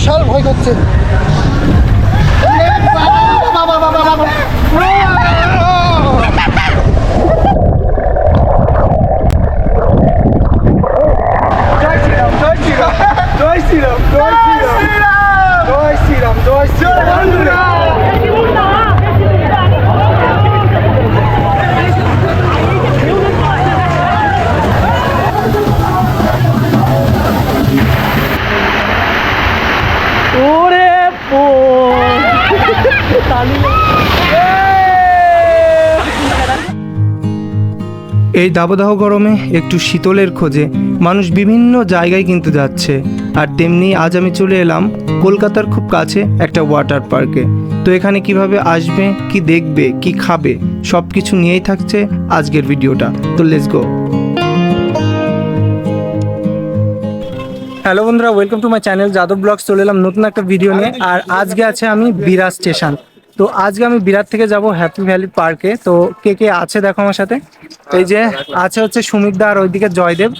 বিশাল ভয় করছে। জয় শ্রীরাম, জয় শ্রীরাম, জয় শ্রীরাম, জয় শ্রীরাম, জয় শ্রীরাম, জয় শ্রীরাম। ওরে এই দাবদাহ গরমে একটু শীতলের খোঁজে মানুষ বিভিন্ন জায়গায় কিন্তু যাচ্ছে। আর তেমনি আজ আমি চলে এলাম কলকাতার খুব কাছে একটা ওয়াটার পার্কে। তো এখানে কিভাবে আসবে, কি দেখবে, কি খাবে, সব কিছু নিয়েই থাকছে আজকের ভিডিওটা। তো লেটস গো। হ্যালো বন্ধুরা, welcome to my channel Yadav Blogs. চলে এলাম নতুন একটা ভিডিও নিয়ে। আর আজকে আছে আমি বিরাট স্টেশন। তো আজকে আমি বিরাট থেকে যাব হ্যাপি ভ্যালি পার্কে। তো কে কে আছে দেখো আমার সাথে। এই যে আছে হচ্ছে সুমিতদা আর ওইদিকে জয়দেব।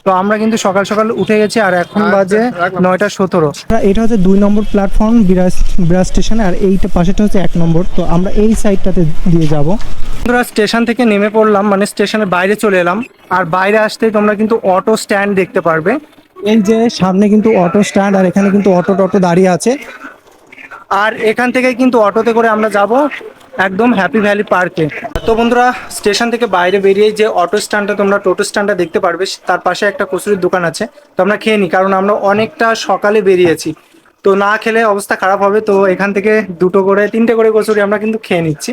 তো আমরা কিন্তু সকাল সকাল উঠে গেছি আর এখন বাজে 9:17। এটা হচ্ছে 2 নম্বর প্ল্যাটফর্ম বিরাট স্টেশনে, আর এইটা পাশেটা হচ্ছে 1 নম্বর। তো আমরা এই সাইডটাতে দিয়ে যাব। তোমরা স্টেশন থেকে নেমে পড়লাম, মানে স্টেশনের বাইরে চলে এলাম। আর বাইরে আসতেই তোমরা কিন্তু অটো স্ট্যান্ড দেখতে পারবে। এই যে সামনে কিন্তু অটো স্ট্যান্ড, আর এখানে কিন্তু অটো দাঁড়িয়ে আছে। আর এখান থেকে কিন্তু অটোতে করে আমরা যাব একদম হ্যাপি ভ্যালি পার্কে। তো বন্ধুরা, স্টেশন থেকে বাইরে বেরিয়ে যে অটো স্ট্যান্ডটা তোমরা টোটো স্ট্যান্ডটা দেখতে পারবে, তার পাশে একটা কচুরির দোকান আছে। তো আমরা খেয়ে নিই, কারণ আমরা অনেকটা সকালে বেরিয়েছি। তো না খেলে অবস্থা খারাপ হবে। তো এখান থেকে 2টো করে 3টে করে কচুরি আমরা কিন্তু খেয়ে নিচ্ছি।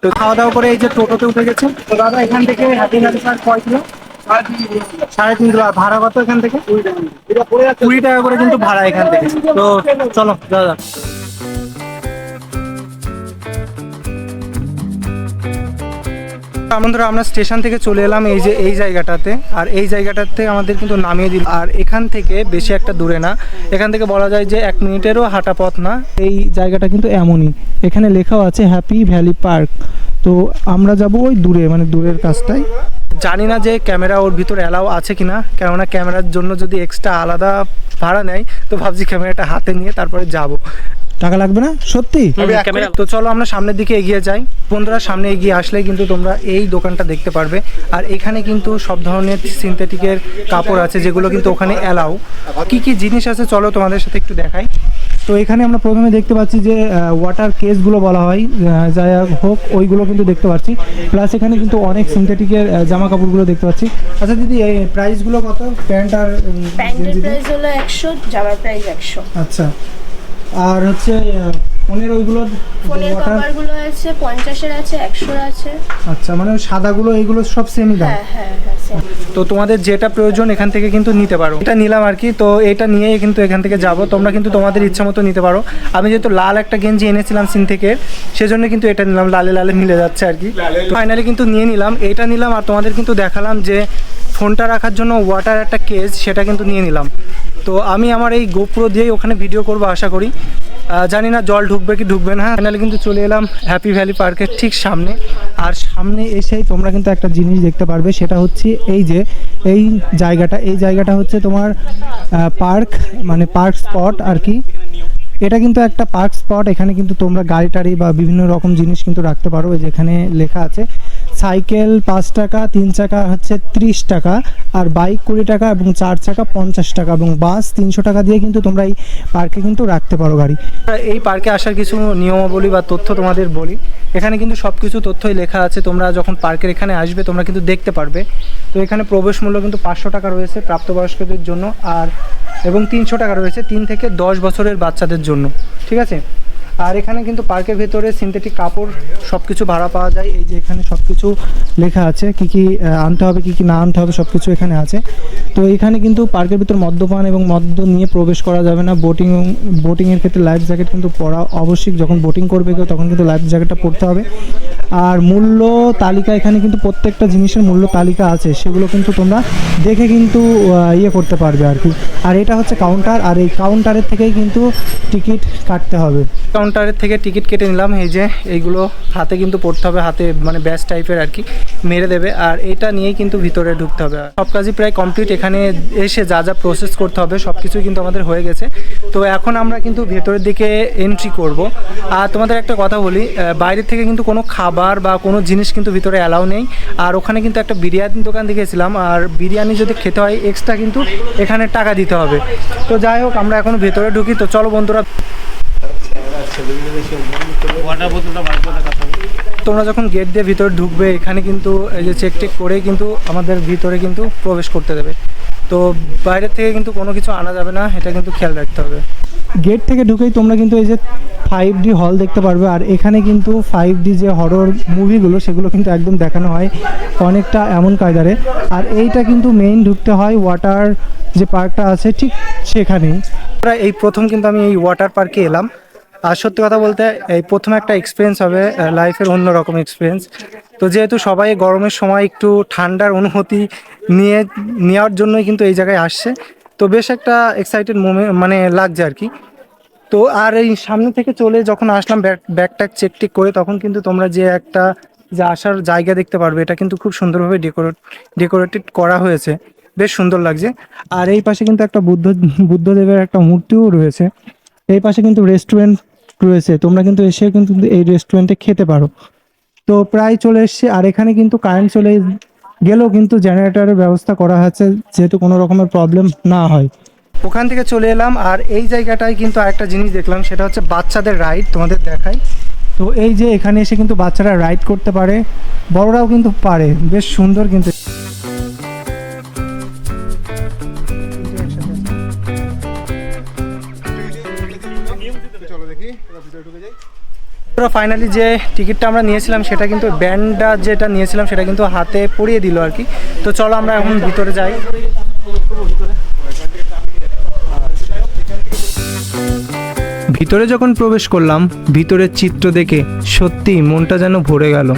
তো খাওয়া দাওয়া করে এই যে টোটোতে উঠে গেছি। তো দাদা, এখান থেকে হ্যাপি ভ্যালি পার্ক কয় কিলো? 3.5 কিলো। ভাড়া কত এখান থেকে? 20 টাকা করে কিন্তু ভাড়া এখান থেকে। তো চলো দাদা। বন্ধুরা, আমরা স্টেশন থেকে চলে এলাম এই যে এই জায়গাটাতে। আর এই জায়গাটাতে আমাদের কিন্তু নামিয়ে দিল। আর এখান থেকে বেশি একটা দূরে না, এখান থেকে বলা যায় যে 1 মিনিটেরও হাঁটা পথ না। এই জায়গাটা কিন্তু এমনই, এখানে লেখাও আছে হ্যাপি ভ্যালি পার্ক। তো আমরা যাব ওই দূরে, মানে দূরের কাজটাই। জানি না যে ক্যামেরা ওর ভিতরে অ্যালাউ আছে কিনা, কেননা ক্যামেরার জন্য যদি এক্সট্রা আলাদা ভাড়া নেয়, তো ভাবছি ক্যামেরাটা হাতে নিয়ে তারপরে যাব। টাকা লাগবে না সত্যি? তো চলো আমরা সামনের দিকে এগিয়ে যাই। বন্ধুরা, সামনে এগিয়ে আসলে কিন্তু তোমরা এই দোকানটা দেখতে পারবে। আর এখানে কিন্তু সব ধরনের সিনথেটিকের কাপড় আছে, যেগুলো কিন্তু ওখানে অ্যালাউ। কি কি জিনিস আছে চলো তোমাদের সাথে একটু দেখাই। তো এখানে আমরা প্রথমে দেখতে পাচ্ছি যে ওয়াটার কেসগুলো বলা হয়, যাই হোক ওইগুলো কিন্তু দেখতে পাচ্ছি। প্লাস এখানে কিন্তু অনেক সিনথেটিকের জামা কাপড়গুলো দেখতে পাচ্ছি। আচ্ছা দিদি, এই প্রাইসগুলো কত? প্যান্ট আর প্যান্টের প্রাইস হলো 100, জামার প্রাইস 100। আচ্ছা, আর হচ্ছে ফোনের ওইগুলো ফোনের কভারগুলো আছে 50-এর আছে, 100-এর আছে। আচ্ছা, মানে ওই সাদাগুলো এইগুলো সব সেমই দাম? হ্যাঁ হ্যাঁ হ্যাঁ, same। তো তোমাদের যেটা প্রয়োজন এখান থেকে কিন্তু নিতে পারো। এটা নিলাম আর কি। তো এটা নিয়েই কিন্তু এখান থেকে যাব। তোমরা কিন্তু তোমাদের ইচ্ছা মতো নিতে পারো। আমি যেহেতু লাল একটা গেঞ্জি এনেছিলাম সিনথেকের, সেজন্য কিন্তু এটা নিলাম। লালে লালে মিলে যাচ্ছে আর কি। ফাইনালি কিন্তু নিয়ে নিলাম, এটা নিলাম। আর তোমাদের কিন্তু দেখালাম যে ফোনটা রাখার জন্য ওয়াটার একটা কেস, সেটা কিন্তু নিয়ে নিলাম। তো আমি আমার এই গোপ্রো দিয়েই ওখানে ভিডিও করবো আশা করি। জানি না জল ঢুকবে কি ঢুকবে না। ফাইনালি কিন্তু চলে এলাম হ্যাপি ভ্যালি পার্কের ঠিক সামনে। আর সামনে এসেই তোমরা কিন্তু একটা জিনিস দেখতে পারবে, সেটা হচ্ছে এই যে এই জায়গাটা হচ্ছে তোমার পার্ক, মানে পার্ক স্পট আর কি। এটা কিন্তু একটা পার্ক স্পট। এখানে কিন্তু তোমরা গাড়ি টাড়ি বা বিভিন্ন রকম জিনিস কিন্তু রাখতে পারো। যেখানে লেখা আছে সাইকেল 5 টাকা, 3 চাকা হচ্ছে 30 টাকা, আর বাইক 20 টাকা, এবং 4 চাকা 50 টাকা, এবং বাস 300 টাকা দিয়ে কিন্তু তোমরা এই পার্কে কিন্তু রাখতে পারো গাড়ি। এই পার্কে আসার কিছু নিয়মাবলী বা তথ্য তোমাদের বলি। এখানে কিন্তু সব কিছু তথ্যই লেখা আছে। তোমরা যখন পার্কের এখানে আসবে তোমরা কিন্তু দেখতে পারবে। তো এখানে প্রবেশ মূল্য কিন্তু 500 টাকা রয়েছে প্রাপ্তবয়স্কদের জন্য, আর এবং 300 টাকা রয়েছে 3 থেকে 10 বছরের বাচ্চাদের জন্য। ঠিক আছে। আর এখানে কিন্তু পার্কের ভেতরে সিনথেটিক কাপড় সব কিছু ভাড়া পাওয়া যায়। এই যে এখানে সব কিছু লেখা আছে, কি কি আনতে হবে, কি কি না আনতে হবে, সব কিছু এখানে আছে। তো এখানে কিন্তু পার্কের ভিতর মদ্যপান এবং মদ্য নিয়ে প্রবেশ করা যাবে না। বোটিংয়ের ক্ষেত্রে লাইফ জ্যাকেট কিন্তু পরা আবশ্যিক। যখন বোটিং করবে কেউ তখন কিন্তু লাইফ জ্যাকেটটা পরতে হবে। আর মূল্য তালিকা, এখানে কিন্তু প্রত্যেকটা জিনিসের মূল্য তালিকা আছে, সেগুলো কিন্তু তোমরা দেখে কিন্তু ইয়ে করতে পারবে আর কি। আর এটা হচ্ছে কাউন্টার, আর এই কাউন্টারের থেকেই কিন্তু টিকিট কাটতে হবে। কাউন্টার কাউন্টারের থেকে টিকিট কেটে নিলাম। এই যে এইগুলো হাতে কিন্তু পড়তে হবে, হাতে মানে ব্যাস টাইপের আর কি মেরে দেবে, আর এটা নিয়েই কিন্তু ভিতরে ঢুকতে হবে। সব কাজই প্রায় কমপ্লিট, এখানে এসে যা যা প্রসেস করতে হবে সব কিছুই কিন্তু আমাদের হয়ে গেছে। তো এখন আমরা কিন্তু ভেতরের দিকে এন্ট্রি করব। আর তোমাদের একটা কথা বলি, বাইরে থেকে কিন্তু কোনো খাবার বা কোনো জিনিস কিন্তু ভিতরে অ্যালাউ নেই। আর ওখানে কিন্তু একটা বিরিয়ানির দোকান দেখেছিলাম, আর বিরিয়ানি যদি খেতে হয় এক্সট্রা কিন্তু এখানে টাকা দিতে হবে। তো যাই হোক, আমরা এখন ভেতরে ঢুকি। তো চলো বন্ধুরা, তোমরা যখন গেট দিয়ে ভিতরে ঢুকবে এখানে কিন্তু এই যে চেক টেক করে কিন্তু আমাদের ভিতরে কিন্তু প্রবেশ করতে দেবে। তো বাইরের থেকে কিন্তু কোনো কিছু আনা যাবে না, এটা কিন্তু খেয়াল রাখতে হবে। গেট থেকে ঢুকেই তোমরা কিন্তু এই যে 5D হল দেখতে পারবে, আর এখানে কিন্তু 5D যে হরর মুভিগুলো সেগুলো কিন্তু একদম দেখানো হয় অনেকটা এমন কায়দারে। আর এইটা কিন্তু মেইন ঢুকতে হয় ওয়াটার যে পার্কটা আছে ঠিক সেখানেই। এই প্রথম কিন্তু আমি এই ওয়াটার পার্কে এলাম, আর সত্যি কথা বলতে এই প্রথম একটা এক্সপিরিয়েন্স হবে লাইফের, অন্যরকম এক্সপিরিয়েন্স। তো যেহেতু সবাই গরমের সময় একটু ঠান্ডার অনুভূতি নেওয়ার জন্যই কিন্তু এই জায়গায় আসছে, তো বেশ একটা এক্সাইটেড মানে লাগছে আর কি। তো আর এই সামনে থেকে চলে যখন আসলাম ব্যাগট্যাগ চেক টেক করে, তখন কিন্তু তোমরা যে একটা যে আসার জায়গা দেখতে পারবে, এটা কিন্তু খুব সুন্দরভাবে ডেকোরেটেড করা হয়েছে, বেশ সুন্দর লাগছে। আর এই পাশে কিন্তু একটা বুদ্ধদেবের একটা মূর্তিও রয়েছে। এই পাশে কিন্তু রেস্টুরেন্ট রয়েছে, তোমরা কিন্তু এসে কিন্তু এই রেস্টুরেন্টে খেতে পারো। তো প্রায় চলে এসছে, আর এখানে কিন্তু কারেন্ট চলে গেলেও কিন্তু জেনারেটরের ব্যবস্থা করা আছে, যেহেতু কোনো রকমের প্রবলেম না হয়। ওখান থেকে চলে এলাম, আর এই জায়গাটায় কিন্তু আরেকটা জিনিস দেখলাম, সেটা হচ্ছে বাচ্চাদের রাইড, তোমাদের দেখাই। তো এই যে এখানে এসে কিন্তু বাচ্চারা রাইড করতে পারে, বড়রাও কিন্তু পারে, বেশ সুন্দর কিন্তু। ফাইনালি যে টিকিটটা আমরা নিয়েছিলাম সেটা কিন্তু ব্যান্ডটা যেটা নিয়েছিলাম সেটা কিন্তু হাতে পরিয়ে দিল আর কি। তো চলো আমরা এখন ভিতরে যাই। ভিতরে যখন প্রবেশ করলাম, ভিতরের চিত্র দেখে সত্যি মনটা যেন ভরে গেল।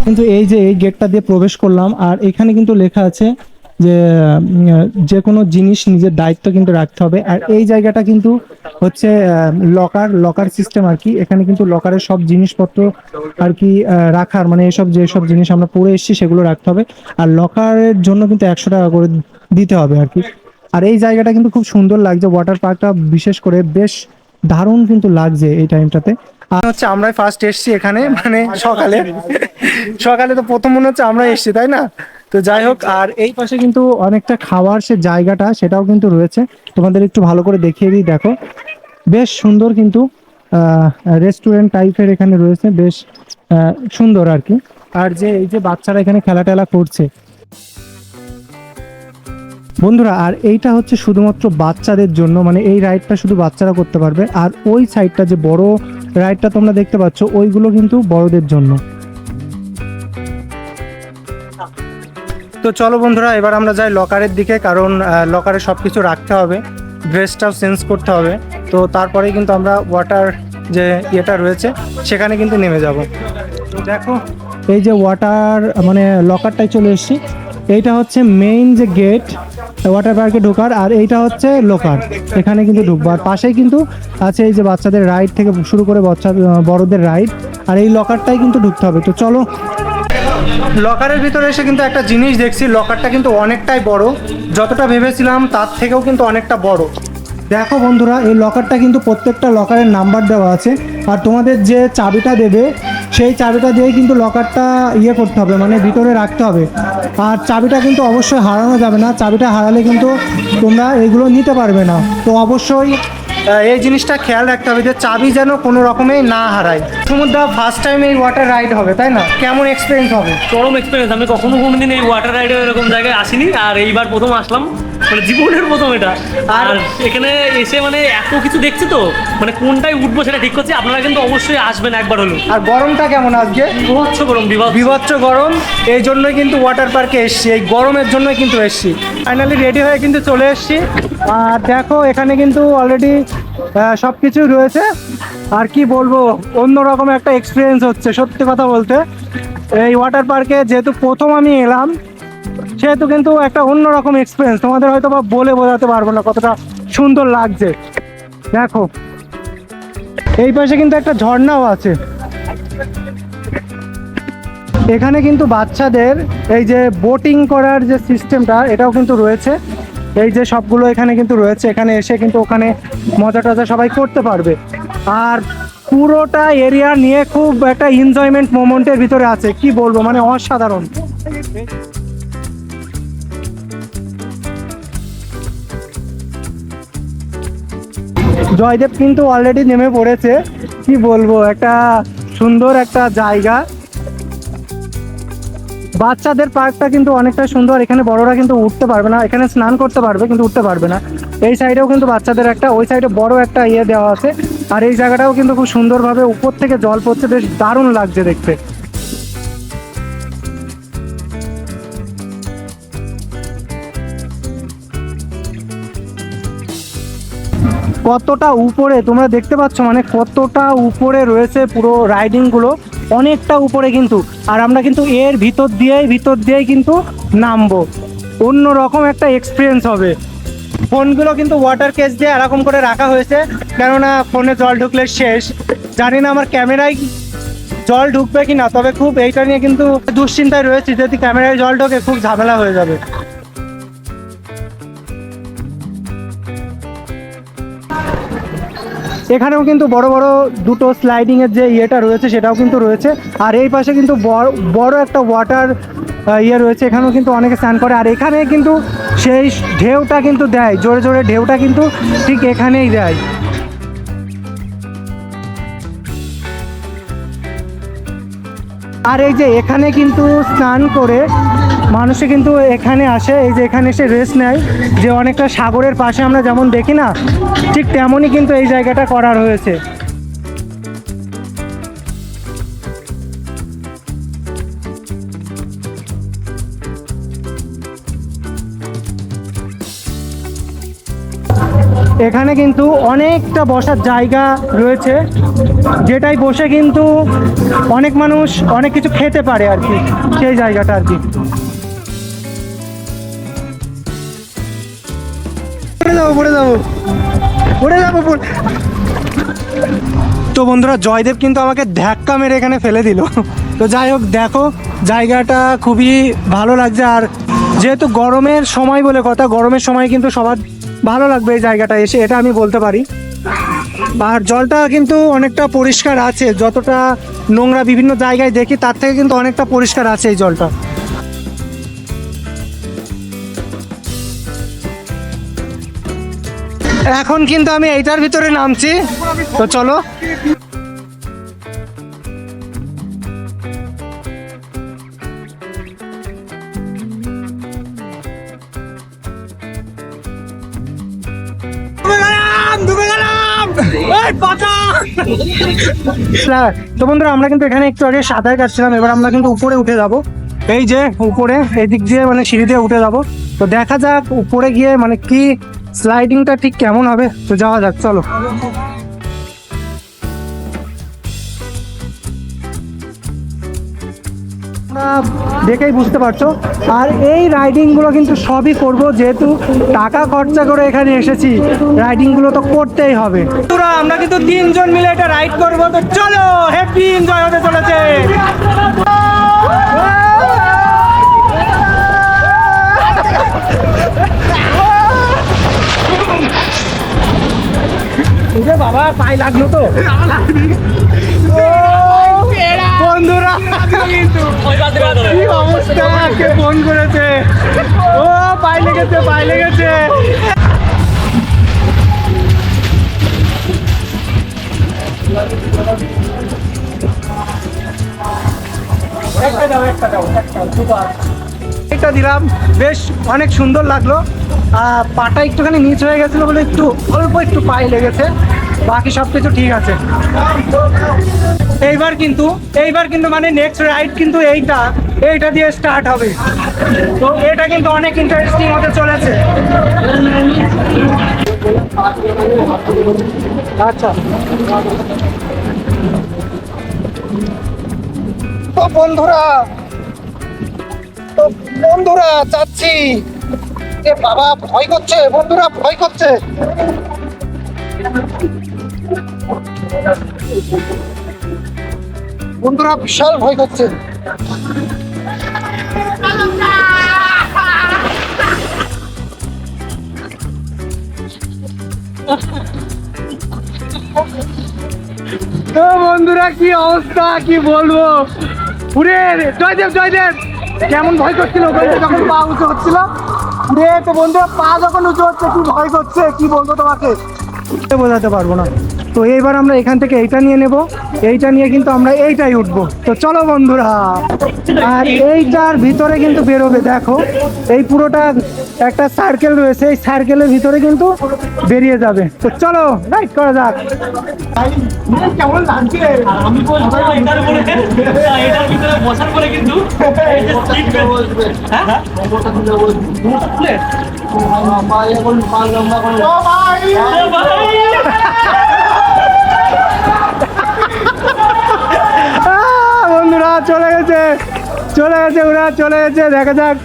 কিন্তু এই যে এই গেটটা দিয়ে প্রবেশ করলাম, আর এখানে কিন্তু লেখা আছে যে কোনো জিনিস নিজের দায়িত্ব কিন্তু রাখতে হবে। আর এই জায়গাটা কিন্তু হচ্ছে লকার সিস্টেম আর কি। এখানে কিন্তু লকারের সব জিনিসপত্র আর কি রাখার, মানে এসব যেসব জিনিস আমরা পরে এসেছি সেগুলো রাখতে হবে। আর লকারের জন্য কিন্তু 100 টাকা করে দিতে হবে আর কি। আর এই জায়গাটা কিন্তু খুব সুন্দর লাগছে, ওয়াটার পার্কটা বিশেষ করে বেশ দারুণ কিন্তু লাগছে এই টাইমটাতে। আর হচ্ছে আমরাই ফার্স্ট এসছি এখানে, মানে সকালে তো প্রথম মনে হচ্ছে আমরা এসছি, তাই না? তো যাই হোক, আর এই পাশে কিন্তু অনেকটা খাওয়ার সে জায়গাটা সেটাও কিন্তু রয়েছে, তোমাদের একটু ভালো করে দেখিয়ে দিই। দেখো বেশ সুন্দর কিন্তু রেস্টুরেন্ট টাইপের এখানে রয়েছে, বেশ সুন্দর আর কি। আর যে এই যে বাচ্চারা এখানে খেলা টেলা করছে বন্ধুরা, আর এইটা হচ্ছে শুধুমাত্র বাচ্চাদের জন্য, মানে এই রাইডটা শুধু বাচ্চারা করতে পারবে। আর ওই সাইডটা যে বড় রাইডটা তোমরা দেখতে পাচ্ছ ওইগুলো কিন্তু বড়দের জন্য। তো চলো বন্ধুরা, এবার আমরা যাই লকারের দিকে, কারণ লকারে সব কিছু রাখতে হবে, ড্রেসটাও চেঞ্জ করতে হবে। তো তারপরে কিন্তু আমরা ওয়াটার যে ইয়েটা রয়েছে সেখানে কিন্তু নেমে যাব। দেখো এই যে ওয়াটার মানে লকারটাই চলে এসেছি। এইটা হচ্ছে মেইন যে গেট ওয়াটার পার্কে ঢোকার, আর এইটা হচ্ছে লকার, এখানে কিন্তু ঢুকবো। আর পাশেই কিন্তু আছে এই যে বাচ্চাদের রাইড থেকে শুরু করে বড়দের রাইড, আর এই লকারটাই কিন্তু ঢুকতে হবে। তো চলো, লকারের ভিতরে এসে কিন্তু একটা জিনিস দেখছি, লকারটা কিন্তু অনেকটাই বড়, যতটা ভেবেছিলাম তার থেকেও কিন্তু অনেকটা বড়। দেখো বন্ধুরা, এই লকারটা কিন্তু প্রত্যেকটা লকারের নাম্বার দেওয়া আছে, আর তোমাদের যে চাবিটা দেবে সেই চাবিটা দিয়ে কিন্তু লকারটা ইয়ে করতে হবে, মানে ভিতরে রাখতে হবে। আর চাবিটা কিন্তু অবশ্যই হারানো যাবে না, চাবিটা হারালে কিন্তু তোমরা এগুলো নিতে পারবে না। তো অবশ্যই এই জিনিসটা খেয়াল রাখতে হবে যে চাবি যেন কোনো রকমেই না হারায়। সমুদ্র ফার্স্ট টাইম এই ওয়াটার রাইড হবে, তাই না? কেমন এক্সপিরিয়েন্স হবে? চরম এক্সপিরিয়েন্স। আমি কখনো কোনোদিন এই ওয়াটার রাইডে এরকম জায়গায় আসিনি, আর এইবার প্রথম আসলাম, মানে জীবনের প্রথম এটা। আর এখানে এসে মানে এত কিছু দেখছি, তো মানে কোনটাই উঠবো সেটা ঠিক করছি। আপনারা কিন্তু অবশ্যই আসবেন একবার হলো। আর গরমটা কেমন আজকে? বিভৎস গরম, বিভৎস গরম। এই জন্যই কিন্তু ওয়াটার পার্কে এসছি, এই গরমের জন্যই কিন্তু এসছি। ফাইনালি রেডি হয়ে কিন্তু চলে এসছি। আর দেখো এখানে কিন্তু অলরেডি সব কিছুই রয়েছে। আর কি বলবো, অন্যরকম একটা এক্সপিরিয়েন্স হচ্ছে সত্যি কথা বলতে। এই ওয়াটার পার্কে যেহেতু প্রথম আমি এলাম, সেহেতু কিন্তু একটা অন্যরকম এক্সপিরিয়েন্স, তোমাদের হয়তো বা বলে বোঝাতে পারবো না কতটা সুন্দর লাগছে। দেখো এই পাশে কিন্তু একটা ঝর্ণাও আছে। এখানে কিন্তু বাচ্চাদের এই যে বোটিং করার যে সিস্টেমটা এটাও কিন্তু রয়েছে। এই যে সবগুলো এখানে কিন্তু রয়েছে, এখানে এসে কিন্তু ওখানে মজা টজা সবাই করতে পারবে। আর পুরোটা এরিয়া নিয়ে খুব একটা এনজয়মেন্ট মোমেন্টের ভিতরে আছে, কি বলবো, মানে অসাধারণ। জয়দেব কিন্তু অলরেডি নেমে পড়েছে, কি বলবো, একটা সুন্দর একটা জায়গা। বাচ্চাদের পার্কটা কিন্তু অনেকটা সুন্দর, এখানে বড়রা কিন্তু উঠতে পারবে না, এখানে স্নান করতে পারবে কিন্তু উঠতে পারবে না। এই সাইডেও কিন্তু বাচ্চাদের একটা, ওই সাইডে বড় একটা ইয়ে দেওয়া আছে। আর এই জায়গাটাও কিন্তু খুব সুন্দরভাবে উপর থেকে জল পড়ছে, বেশ দারুণ লাগছে দেখতে। কতটা উপরে তোমরা দেখতে পাচ্ছ, মানে কতটা উপরে রয়েছে পুরো রাইডিং গুলো, অনেকটা উপরে কিন্তু। আর আমরা কিন্তু এর ভিতর দিয়েই কিন্তু নামবো, অন্য রকম একটা এক্সপিরিয়েন্স হবে। ফোনগুলো কিন্তু ওয়াটার কেস দিয়ে এরকম করে রাখা হয়েছে, কেননা ফোনে জল ঢুকলে শেষ। জানি না আমার ক্যামেরায় জল ঢুকবে কিনা, তবে খুব এইটা নিয়ে কিন্তু দুশ্চিন্তায় রয়েছে, যদি ক্যামেরায় জল ঢোকে খুব ঝামেলা হয়ে যাবে। এখানেও কিন্তু বড় বড় দুটো স্লাইডিং এর যে ইয়েটা রয়েছে সেটাও কিন্তু রয়েছে। আর এই পাশে কিন্তু বড় একটা ওয়াটার ইয়ে রয়েছে, এখানেও কিন্তু অনেকে স্নান করে। আর এখানে কিন্তু সেই ঢেউটা কিন্তু দেয়, জোরে জোরে ঢেউটা কিন্তু ঠিক এখানেই দেয়। আর এই যে এখানে কিন্তু স্নান করে মানুষে কিন্তু এখানে আসে, এই যে এখানে এসে রেস্ট নেয়, যে অনেকটা সাগরের পাশে আমরা যেমন দেখি না, ঠিক তেমনই কিন্তু এই জায়গাটা করা রয়েছে। এখানে কিন্তু অনেকটা বসার জায়গা রয়েছে, যেটাই বসে কিন্তু অনেক মানুষ অনেক কিছু খেতে পারে আর কি, সেই জায়গাটা আর কি। তো বন্ধুরা, জয়দেব কিন্তু আমাকে ধাক্কা মেরে এখানে ফেলে দিল। তো যাই হোক, দেখো জায়গাটা খুবই ভালো লাগছে। আর যেহেতু গরমের সময় বলে কথা, গরমের সময় কিন্তু সবার ভালো লাগবে এই জায়গাটা এসে, এটা আমি বলতে পারি। আর জলটা কিন্তু অনেকটা পরিষ্কার আছে, যতটা নোংরা বিভিন্ন জায়গায় দেখি তার থেকে কিন্তু অনেকটা পরিষ্কার আছে এই জলটা। এখন কিন্তু আমি এইটার ভিতরে নামছি, তো চলো। তো বন্ধুরা, আমরা কিন্তু এখানে একটু আগে সাঁতার কাটছিলাম, এবার আমরা কিন্তু উপরে উঠে যাব। এই যে উপরে এদিক দিয়ে মানে সিঁড়ি দিয়ে উঠে যাব। তো দেখা যাক উপরে গিয়ে মানে কি স্লাইডিংটা ঠিক কেমন হবে, তো যাওয়া যাক, চলো। দেখেই বুঝতে পারছো। আর এই রাইডিংগুলো কিন্তু সবই করব, যেহেতু টাকা খরচা করে এখানে এসেছি, রাইডিংগুলো তো করতেই হবে। তোরা আমরা কিন্তু 3 জন মিলে এটা রাইড করবো, তো চলো, হ্যাপি এনজয় হতে চলেছে। বাবা পায়ে লাগলো তো বন্ধুরা, কি অবস্থা, কে ফোন করেছে, ও পায়ে লেগেছে, পায়ে লেগেছে। একটা দিলাম, বেশ অনেক সুন্দর লাগলো। পাটা একটুখানি নিচ হয়ে গেছিলো বলে একটু অল্প একটু পায়ে লেগেছে, বাকি সব কিছু ঠিক আছে। এইবার কিন্তু মানে নেক্সট রাইড কিন্তু এইটা দিয়ে স্টার্ট হবে। তো এটা কিন্তু অনেক ইন্টারেস্টিং হতে চলেছে। আচ্ছা, তো বন্ধুরা যাচ্ছি। বাবা ভয় করছে, বন্ধুরা ভয় করছে। বন্ধুরা বিশাল ভয় করছে। তো বন্ধুরা কি অবস্থা কি বলবো, পুরে জয়দেব জয়দেব কেমন ভয় করছিল যখন পা উঁচু হচ্ছিল। পুরে তো বন্ধুরা পা যখন উঁচু হচ্ছে কি ভয় করছে কি বলবো তোমাকে, বোঝাতে পারবো না। তো এইবার আমরা এখান থেকে এইটা নিয়ে নেব, এইটা নিয়ে কিন্তু আমরা এইটাই উঠবো। তো চলো বন্ধুরা, আর এইটার ভিতরে কিন্তু বেরোবে, দেখো এই পুরোটা একটা সার্কেল রয়েছে, এই সার্কেলের ভিতরে কিন্তু বেরিয়ে যাবে। তো চলো রাইড করা যাক। কেমন লাগছে? আমি বলবো এটার উপরে, এটার ভিতরে বসার পরে কিন্তু এই যে সিট বেল্ট, হ্যাঁ খুলে ও ভাই বন্ধুরা চলে গেছে ওরা চলে গেছে, দেখা যাক।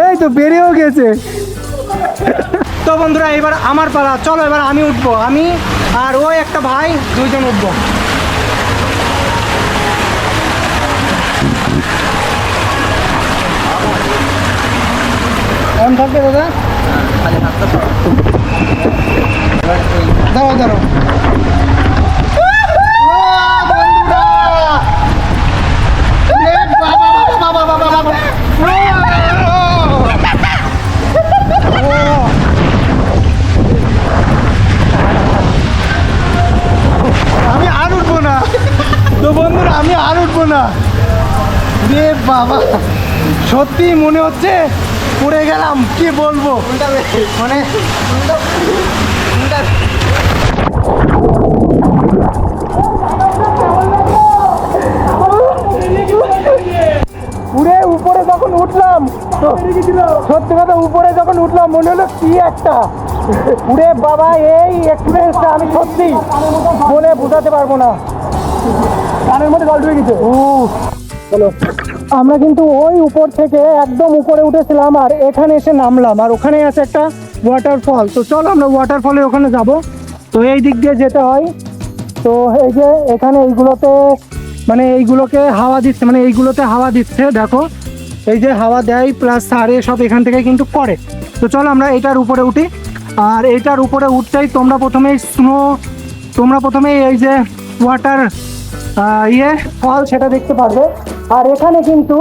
এই তো বেরিয়েও গেছে। তো বন্ধুরা এবার আমার পালা, চলো এবার আমি উঠবো, আমি আর ওই একটা ভাই দুইজন উঠবো। অন থাকবে দাদা, দাঁড়াও দাঁড়াও। আমি আর উঠবো না। তো বন্ধুরা আমি আর উঠবো না। রে বাবা, সত্যি মনে হচ্ছে পড়ে গেলাম, কি বলবো মানে পুরে উপরে যখন উঠলাম, তো সত্যি কথা উপরে যখন উঠলাম মনে হলো কি একটা, পুরে বাবা এই এক্সপিরিয়েন্সটা আমি সত্যি বলে বোঝাতে পারবো না। কানের মধ্যে জল ঢুকে গেছে। চলো, আমরা কিন্তু ওই উপর থেকে একদম উপরে উঠেছিলাম আর এখানে এসে নামলাম, আর ওখানে আছে একটা ওয়াটারফল। তো চলো আমরা ওয়াটারফলে ওখানে যাব। তো এই দিক দিয়ে যেতে হয়। তো এই যে এখানে এইগুলোতে মানে এইগুলোকে হাওয়া দিচ্ছে, মানে এইগুলোতে হাওয়া দিচ্ছে, দেখো এই যে হাওয়া দেয় প্লাস সারে সব এখান থেকে কিন্তু পড়ে। তো চলো আমরা এইটার উপরে উঠি। আর এইটার উপরে উঠতেই তোমরা প্রথমে এই যে ওয়াটার ফল সেটা দেখতে পারবে। আর এখানে কিন্তু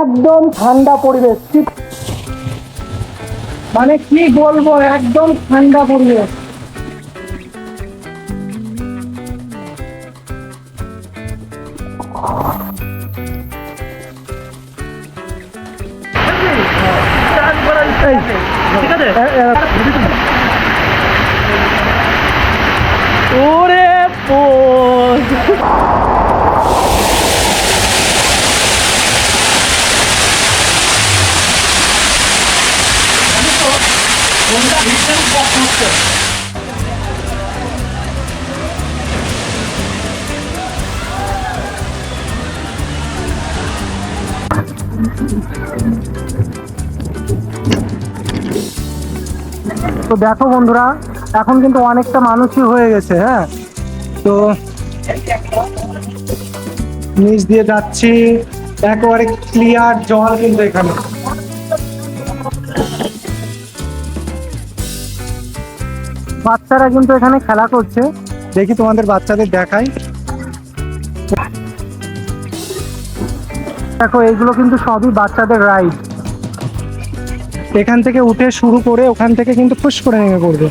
একদম ঠান্ডা পরিবেশ, মানে কি বলবো একদম ঠান্ডা পরিবেশ। ঠিক আছে ওরে তো দেখো বন্ধুরা এখন কিন্তু অনেকটা মানুষই হয়ে গেছে। হ্যাঁ, তো নিচ দিয়ে যাচ্ছি, একেবারে ক্লিয়ার জল কিন্তু এখানে। বাচ্চারা কিন্তু এখানে খেলা করছে, দেখি তোমাদের বাচ্চাদের দেখাই। দেখো এইগুলো কিন্তু সবই বাচ্চাদের রাইড। এখান থেকে উঠে শুরু করে ওখান থেকে কিন্তু ফুস করে নেমে পড়বে।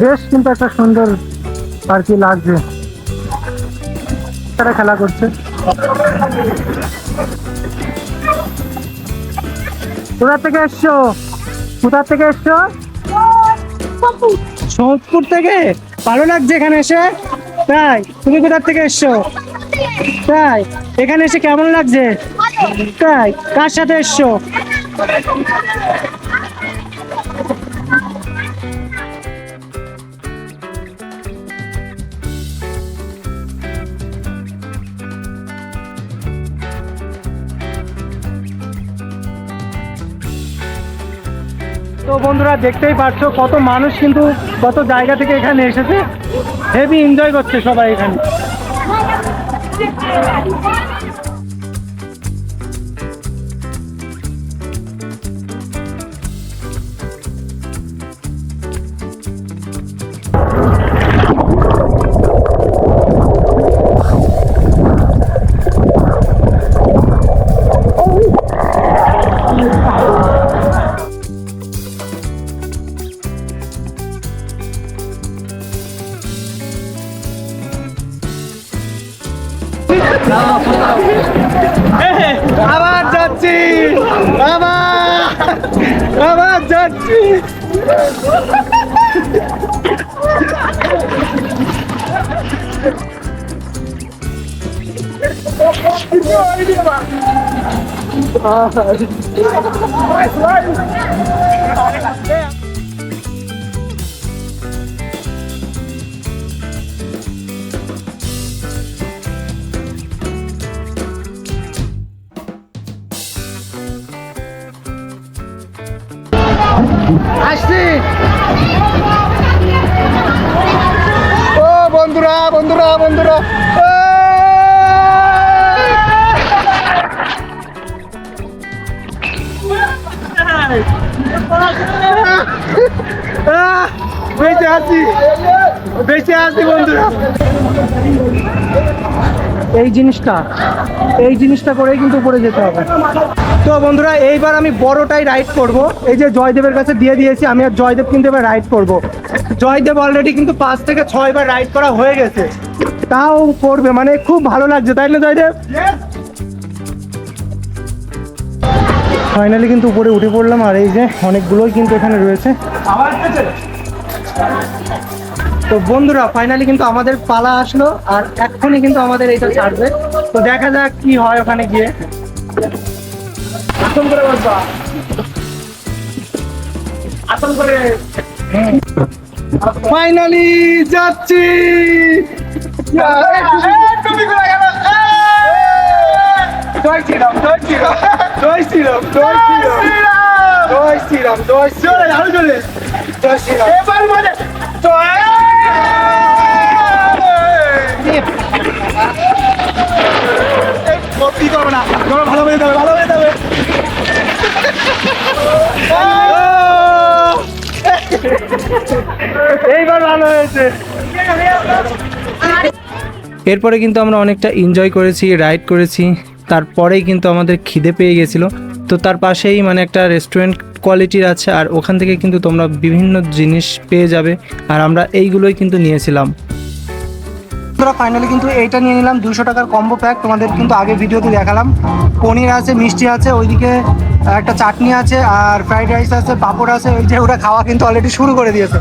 বেশ কিন্তু একটা সুন্দর আর কি লাগছে, তারা খেলা করছে। কোথা থেকে এসছো? সোদপুর থেকে। ভালো লাগছে এখানে এসে? তাই? তুমি কোথা থেকে এসছো? তাই? এখানে এসে কেমন লাগছে? তাই? কার সাথে এসছো? তো বন্ধুরা দেখতেই পাচ্ছো কত মানুষ কিন্তু কত জায়গা থেকে এখানে এসেছে, হেভি এনজয় করছে সবাই এখানে। আবার যাচ্ছি, আবার যাচ্ছি। আসছি। ও বন্ধুরা বন্ধুরা বন্ধুরা, বেঁচে আছি, বেঁচে আছি বন্ধুরা। এই জিনিসটা করেই কিন্তু উপরে যেতে হবে। তো বন্ধুরা এইবার আমি বড়টাই রাইড করব। এই যে জয়দেবের কাছে দিয়ে দিয়েছি আমি, আর জয়দেব কিন্তু এবার রাইড করব। জয়দেব অলরেডি কিন্তু 5 থেকে 6 বার রাইড করা হয়ে গেছে, তাও করবে, মানে খুব ভালো লাগছে, তাই না জয়দেব? ফাইনালি কিন্তু উপরে উঠে পড়লাম, আর এই যে অনেকগুলোই কিন্তু এখানে রয়েছে। তো বন্ধুরা ফাইনালি কিন্তু আমাদের পালা আসলো, আর এক্ষুনি কিন্তু আমাদের এইটা ছাড়বে। তো দেখা যাক কি হয় ওখানে গিয়ে। আসন করে বসবা, আসন করে। ফাইনালি যাচ্ছি। জয় শ্রীরাম, জয় শ্রীরাম, জয় শ্রীরাম, জয় শ্রীরাম, জয় শ্রীরাম, জয় শ্রীরাম, আরো চলে জয় শ্রীরাম। এবার মানে জয় ভক্তি করো না, ভালো হয়ে যাবে, ভালো হয়ে যাবে। এইবার ভালো হয়েছে। এরপরে কিন্তু আমরা অনেকটা এনজয় করেছি, রাইড করেছি, তারপরেই কিন্তু আমাদের খিদে পেয়ে গেছিলো। তো তার পাশেই মানে একটা রেস্টুরেন্ট কোয়ালিটির আছে, আর ওখান থেকে কিন্তু তোমরা বিভিন্ন জিনিস পেয়ে যাবে, আর আমরা এইগুলোই কিন্তু নিয়েছিলাম। ফাইনালি কিন্তু এইটা নিয়ে নিলাম 200 টাকার কম্বো প্যাক। তোমাদের কিন্তু আগে ভিডিওতে দেখালাম, পনির আছে, মিষ্টি আছে, ওইদিকে একটা চাটনি আছে, আর ফ্রাইড রাইস আছে, পাঁপড় আছে। ওই যে ওরা খাওয়া কিন্তু অলরেডি শুরু করে দিয়েছে।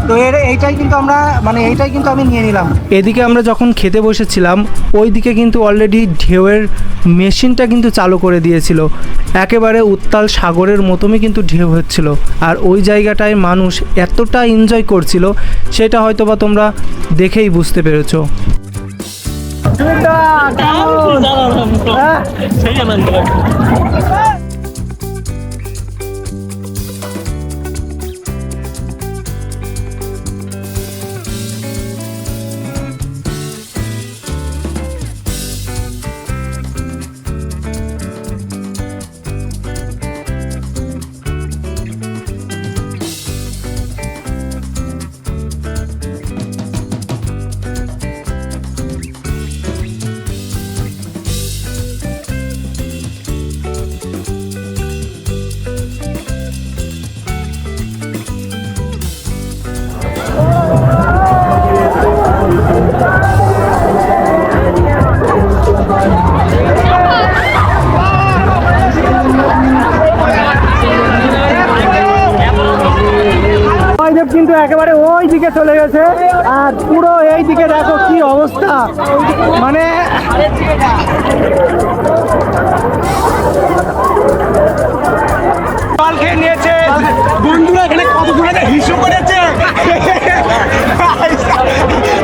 তো এইটাই কিন্তু আমরা এইটাই কিন্তু আমি নিয়ে নিলাম। এদিকে আমরা যখন খেতে বসেছিলাম ওইদিকে কিন্তু অলরেডি ঢেউয়ের মেশিনটা কিন্তু চালু করে দিয়েছিল, একেবারে উত্তাল সাগরের মতনই কিন্তু ঢেউ হচ্ছিল, আর ওই জায়গাটায় মানুষ এতটা এনজয় করছিল সেটা হয়তো বা তোমরা দেখেই বুঝতে পেরেছো। সেই আনন্দ। কিন্তু একেবারে ওই দিকে চলে গেছে, আর পুরো এই দিকে দেখো কি অবস্থা, মানে জল খেয়ে নিয়েছে বন্ধুরা। এখানে কত দূরে হিসু করেছে,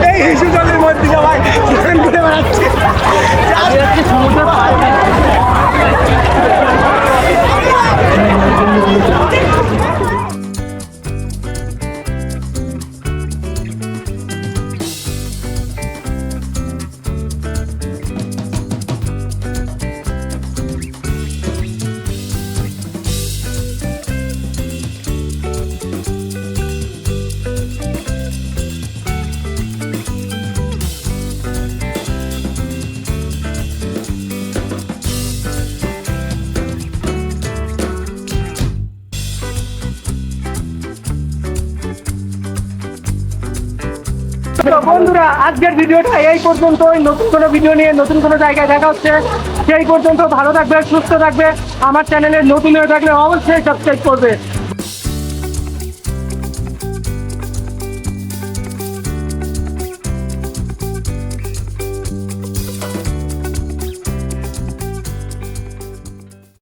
এই হিসু জলের মধ্যে সবাই স্নান করে বেড়াচ্ছে। তো বন্ধুরা আজকের ভিডিওটা এই পর্যন্তই। নতুন কোনো ভিডিও নিয়ে নতুন কোনো জায়গায় দেখা হচ্ছে। সেই পর্যন্ত ভালো থাকবে, সুস্থ থাকবে। আমার চ্যানেলে নতুন হয়ে থাকলে অবশ্যই সাবস্ক্রাইব করবে।